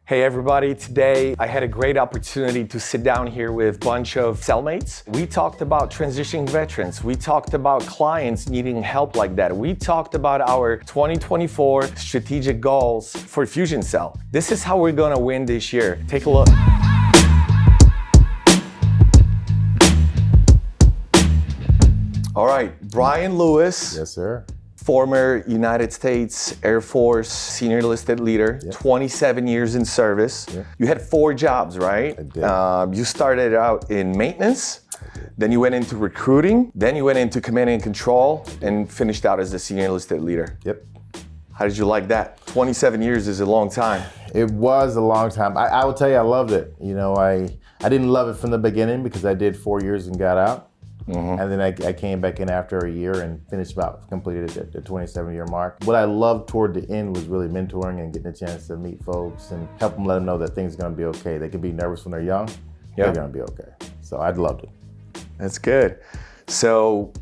Hey everybody, today I had a great opportunity to sit down here with a bunch of CellMates. We talked about transitioning veterans. We talked about clients needing help like that. We talked about our 2024 strategic goals for Fusion Cell. This is how we're gonna win this year. Take a look. All right, Brian Lewis. Yes, sir. Former United States Air Force senior enlisted leader, 27 years in service. You had 4 jobs, right? I did. You started out in maintenance, then you went into recruiting, then you went into command and control, and finished out as the senior enlisted leader. Yep. How did you like that? 27 years is a long time. It was a long time. I will tell you, I loved it. You know, I didn't love it from the beginning because I did 4 years and got out. And then I came back in after a year and completed at the 27-year mark. What I loved toward the end was really mentoring and getting a chance to meet folks and help them let them know that things are gonna be okay. They can be nervous when they're young, they're gonna be okay. So I loved it. That's good. So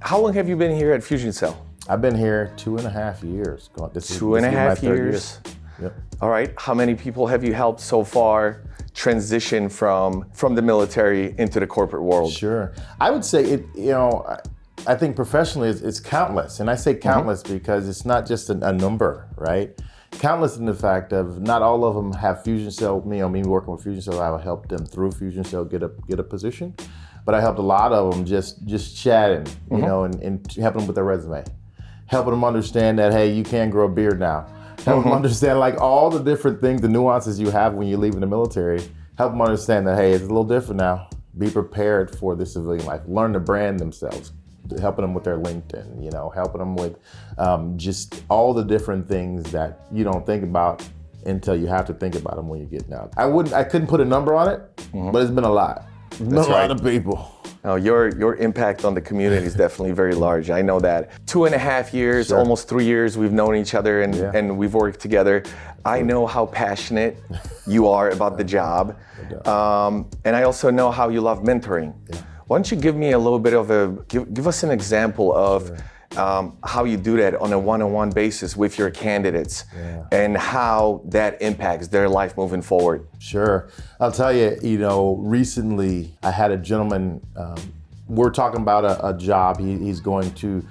how long have you been here at Fusion Cell? I've been here 2.5 years. This is 2.5 my 3rd years? Yep. All right, how many people have you helped so far transition from the military into the corporate world? Sure. I would say it, you know, I think professionally it's countless. And I say countless because it's not just a number, right? Countless in the fact of not all of them have Fusion Cell, me working with Fusion Cell, I will help them through Fusion Cell get a position. But I helped a lot of them just chatting, you know, and helping them with their resume. Helping them understand that, hey, you can grow a beard now. Help them understand like all the different things, the nuances you have when you leave in the military. Help them understand that, hey, it's a little different now. Be prepared for the civilian life. Learn to brand themselves. Helping them with their LinkedIn, you know, helping them with just all the different things that you don't think about until you have to think about them when you're getting out. I couldn't put a number on it, but it's been a lot. That's a lot of people. Oh, your impact on the community is definitely very large. I know that. 2.5 years, almost 3 years, we've known each other and we've worked together. I know how passionate you are about the job. And I also know how you love mentoring. Why don't you give me a little bit of give us an example of how you do that on a one-on-one basis with your candidates and how that impacts their life moving forward. Sure. I'll tell you, you know, recently I had a gentleman, we're talking about a job. He's going to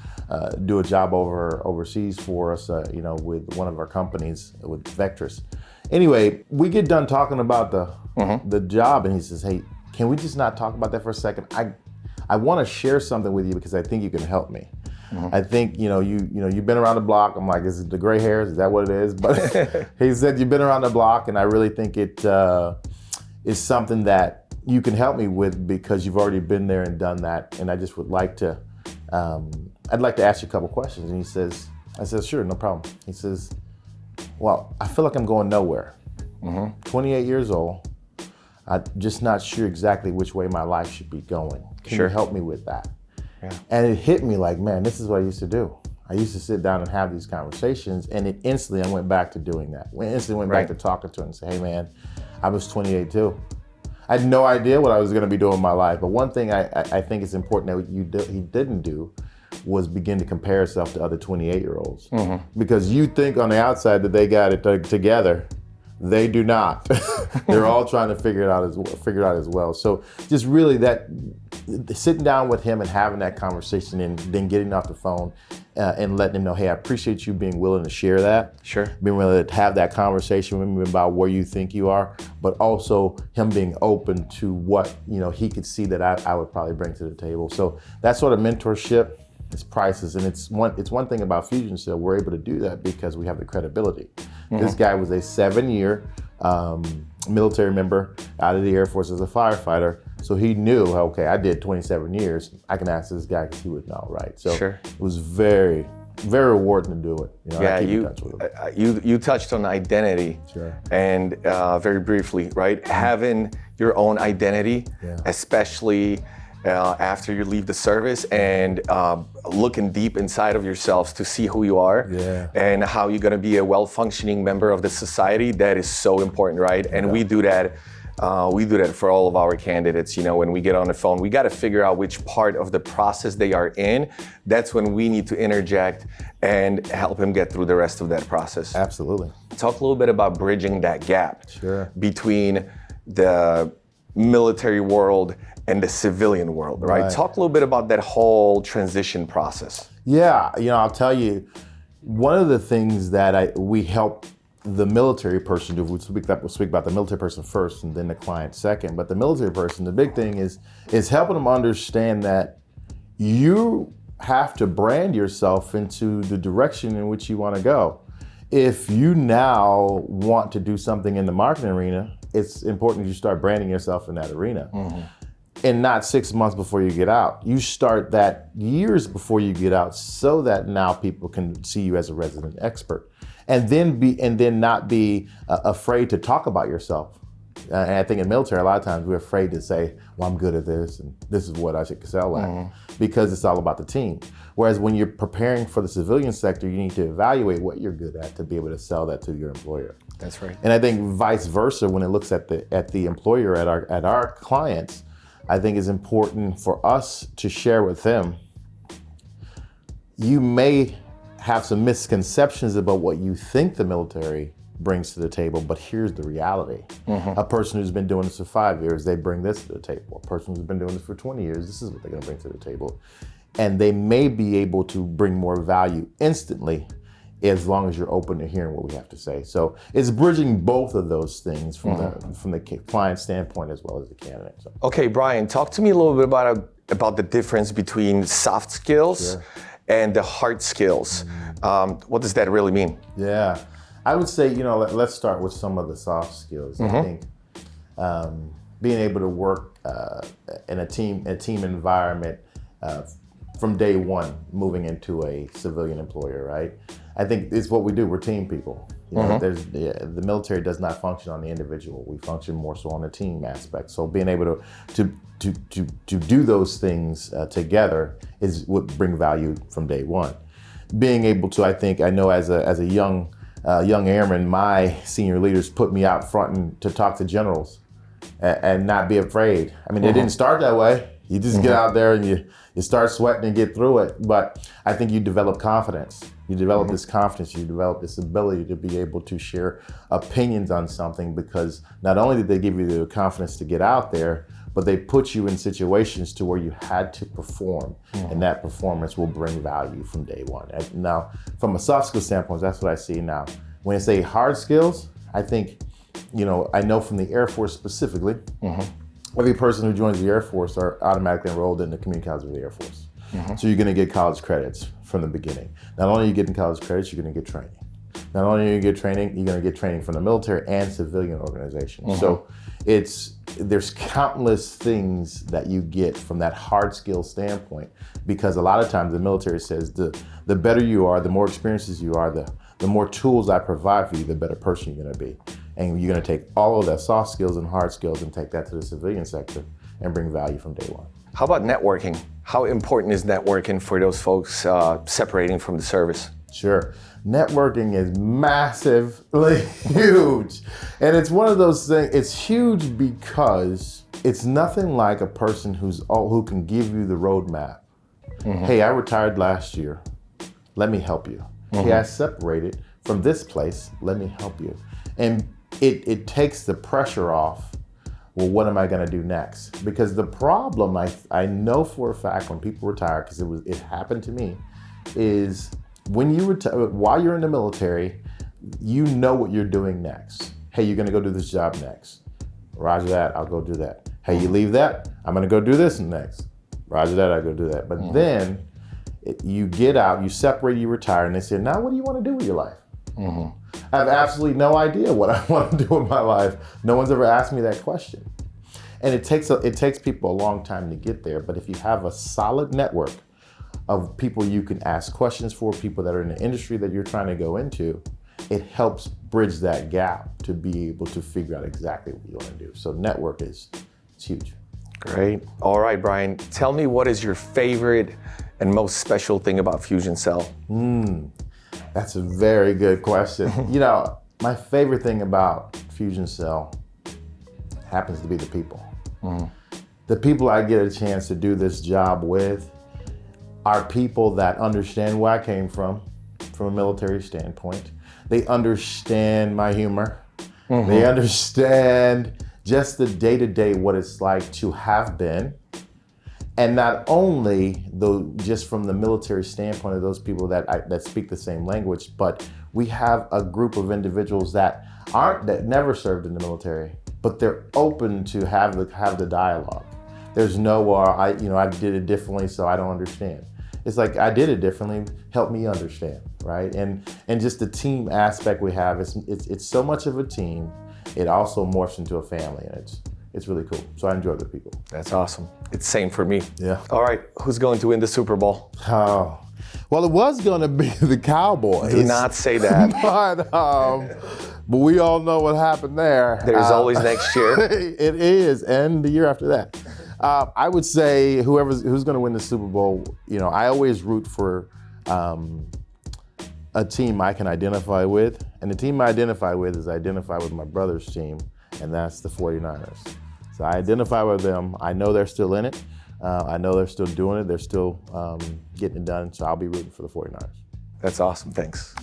do a job overseas for us, you know, with one of our companies, with Vectress. Anyway, we get done talking about the job and he says, hey, can we just not talk about that for a second? I want to share something with you because I think you can help me. I think, you know, you've been around the block. I'm like, is it the gray hairs? Is that what it is? But he said, you've been around the block and I really think it is something that you can help me with because you've already been there and done that. And I just would like to, I'd like to ask you a couple questions. And I said, sure, no problem. He says, well, I feel like I'm going nowhere. 28 years old. I'm just not sure exactly which way my life should be going. Can you help me with that? And it hit me like, man, this is what I used to do. I used to sit down and have these conversations and it instantly I went back to doing that. I instantly went back to talking to him and say, hey man, I was 28 too. I had no idea what I was gonna be doing in my life. But one thing I think is important that he didn't do was begin to compare himself to other 28-year-olds. Because you think on the outside that they got it together. They do not. They're all trying to figure it out as well. So just really that sitting down with him and having that conversation and then getting off the phone and letting him know, hey, I appreciate you being willing to share that. Being willing to have that conversation with me about where you think you are, but also him being open to what, you know, he could see that I would probably bring to the table. So that sort of mentorship is priceless. And it's one thing about Fusion Cell, we're able to do that because we have the credibility. This guy was a 7-year military member out of the Air Force as a firefighter. So he knew, okay, I did 27 years. I can ask this guy because he would know, right? So it was very, very rewarding to do it. You know, I keep in touch with him. You touched on identity and very briefly, right? Having your own identity, especially after you leave the service and looking deep inside of yourselves to see who you are and how you're going to be a well-functioning member of the society. That is so important, right? And we do that We do that for all of our candidates. When we get on the phone, we got to figure out which part of the process they are in. That's when we need to interject and help him get through the rest of that process. Absolutely. Talk a little bit about bridging that gap between the military world and the civilian world, right? Talk a little bit about that whole transition process. Yeah, I'll tell you, one of the things that we help the military person do, we'll speak about the military person first and then the client second, but the military person, the big thing is helping them understand that you have to brand yourself into the direction in which you want to go. If you now want to do something in the marketing arena, it's important that you start branding yourself in that arena. And not 6 months before you get out. You start that years before you get out, so that now people can see you as a resident expert, and then not be afraid to talk about yourself. And I think in military, a lot of times we're afraid to say, "Well, I'm good at this, and this is what I should excel at," because it's all about the team. Whereas when you're preparing for the civilian sector, you need to evaluate what you're good at to be able to sell that to your employer. That's right. And I think vice versa, when it looks at the employer, at our clients, I think it's important for us to share with them, you may have some misconceptions about what you think the military brings to the table, but here's the reality. A person who's been doing this for 5 years, they bring this to the table. A person who's been doing this for 20 years, this is what they're gonna bring to the table. And they may be able to bring more value instantly, as long as you're open to hearing what we have to say. So it's bridging both of those things from the client standpoint as well as the candidate. So. Okay, Brian, talk to me a little bit about the difference between soft skills and the hard skills. What does that really mean? Yeah, I would say, let's start with some of the soft skills. I think being able to work in a team environment from day one, moving into a civilian employer, right? I think it's what we do. We're team people. The military does not function on the individual. We function more so on the team aspect. So being able to do those things together is what bring value from day one. Being able to, I know as a young airman, my senior leaders put me out front and to talk to generals and not be afraid. I mean, it didn't start that way. You just get out there and you start sweating and get through it. But I think you develop confidence. You develop this confidence, you develop this ability to be able to share opinions on something, because not only did they give you the confidence to get out there, but they put you in situations to where you had to perform, and that performance will bring value from day one. Now, from a soft skill standpoint, that's what I see now. When I say hard skills, I think, I know from the Air Force specifically, every person who joins the Air Force are automatically enrolled in the community college of the Air Force. So you're going to get college credits from the beginning. Not only are you getting college credits, you're going to get training. Not only are you going to get training, you're going to get training from the military and civilian organizations. So there's countless things that you get from that hard skill standpoint, because a lot of times the military says the better you are, the more experiences you are, the more tools I provide for you, the better person you're going to be. And you're going to take all of that soft skills and hard skills and take that to the civilian sector and bring value from day one. How about networking? How important is networking for those folks separating from the service? Sure. Networking is massively huge. And it's one of those things, it's huge because it's nothing like a person who can give you the roadmap. Hey, I retired last year. Let me help you. Hey, I separated from this place. Let me help you. And it takes the pressure off. Well, what am I going to do next? Because the problem I know for a fact when people retire, because it happened to me, is when you retire, while you're in the military, you know what you're doing next. Hey, you're going to go do this job next. Roger that, I'll go do that. Hey, you leave that, I'm going to go do this next. Roger that, I'll go do that. But then you get out, you separate, you retire, and they say, now what do you want to do with your life? I have absolutely no idea what I want to do with my life. No one's ever asked me that question. And it takes people a long time to get there. But if you have a solid network of people you can ask questions for, people that are in the industry that you're trying to go into, it helps bridge that gap to be able to figure out exactly what you want to do. So network it's huge. Great. All right, Brian, tell me, what is your favorite and most special thing about Fusion Cell? That's a very good question. My favorite thing about Fusion Cell happens to be the people. The people I get a chance to do this job with are people that understand where I came from a military standpoint. They understand my humor. They understand just the day-to-day what it's like to have been. And not only though, just from the military standpoint of those people that speak the same language, but we have a group of individuals that never served in the military, but they're open to have the dialogue. There's no, I did it differently, so I don't understand. It's like, I did it differently, help me understand, right? And just the team aspect we have, it's so much of a team, it also morphs into a family, and it's really cool. So I enjoy the people. That's awesome. It's same for me. Yeah. All right, who's going to win the Super Bowl? Oh, well, it was going to be the Cowboys. Do not say that. But we all know what happened there. There's always next year. It is, and the year after that. I would say who's going to win the Super Bowl, I always root for a team I can identify with. And the team I identify with my brother's team, and that's the 49ers. So I identify with them. I know they're still in it. I know they're still doing it. They're still getting it done. So I'll be rooting for the 49ers. That's awesome. Thanks.